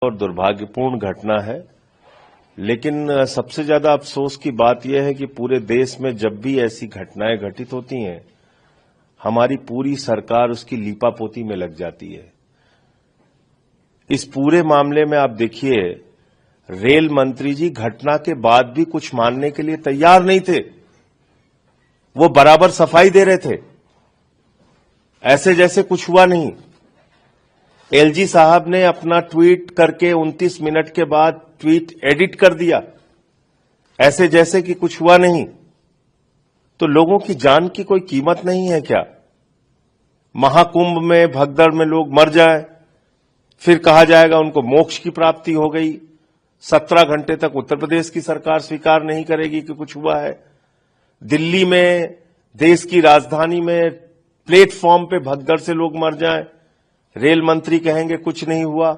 और दुर्भाग्यपूर्ण घटना है, लेकिन सबसे ज्यादा अफसोस की बात यह है कि पूरे देश में जब भी ऐसी घटनाएं घटित होती हैं, हमारी पूरी सरकार उसकी लीपापोती में लग जाती है। इस पूरे मामले में आप देखिए, रेल मंत्री जी घटना के बाद भी कुछ मानने के लिए तैयार नहीं थे। वो बराबर सफाई दे रहे थे, ऐसे जैसे कुछ हुआ नहीं। एलजी साहब ने अपना ट्वीट करके 29 मिनट के बाद ट्वीट एडिट कर दिया, ऐसे जैसे कि कुछ हुआ नहीं। तो लोगों की जान की कोई कीमत नहीं है क्या? महाकुंभ में भगदड़ में लोग मर जाए, फिर कहा जाएगा उनको मोक्ष की प्राप्ति हो गई। 17 घंटे तक उत्तर प्रदेश की सरकार स्वीकार नहीं करेगी कि कुछ हुआ है। दिल्ली में, देश की राजधानी में प्लेटफॉर्म पे भगदड़ से लोग मर जाएं, रेल मंत्री कहेंगे कुछ नहीं हुआ।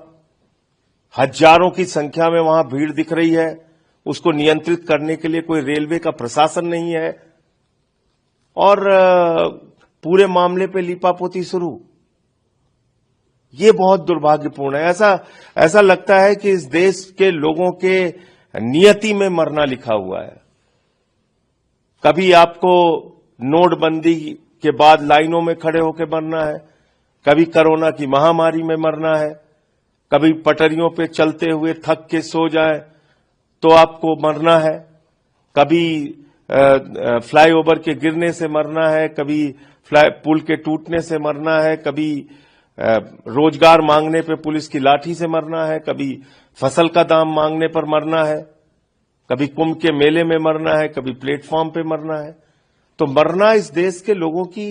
हजारों की संख्या में वहां भीड़ दिख रही है, उसको नियंत्रित करने के लिए कोई रेलवे का प्रशासन नहीं है, और पूरे मामले पे लीपापोती शुरू। ये बहुत दुर्भाग्यपूर्ण है। ऐसा लगता है कि इस देश के लोगों के नियति में मरना लिखा हुआ है। कभी आपको नोटबंदी के बाद लाइनों में खड़े होकर मरना है, कभी कोरोना की महामारी में मरना है, कभी पटरियों पे चलते हुए थक के सो जाए तो आपको मरना है, कभी फ्लाईओवर के गिरने से मरना है, कभी पुल के टूटने से मरना है, कभी रोजगार मांगने पे पुलिस की लाठी से मरना है, कभी फसल का दाम मांगने पर मरना है, कभी कुंभ के मेले में मरना है, कभी प्लेटफॉर्म पे मरना है। तो मरना इस देश के लोगों की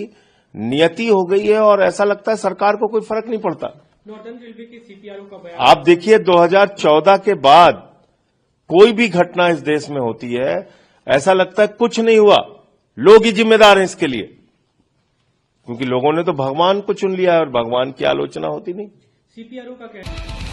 नियति हो गई है, और ऐसा लगता है सरकार को कोई फर्क नहीं पड़ता। नॉर्दर्न रेलवे के सीपीआरओ का बयान, आप देखिए 2014 के बाद कोई भी घटना इस देश में होती है, ऐसा लगता है कुछ नहीं हुआ, लोग ही जिम्मेदार हैं इसके लिए, क्योंकि लोगों ने तो भगवान को चुन लिया है और भगवान की आलोचना होती नहीं। सीपीआरओ का कहना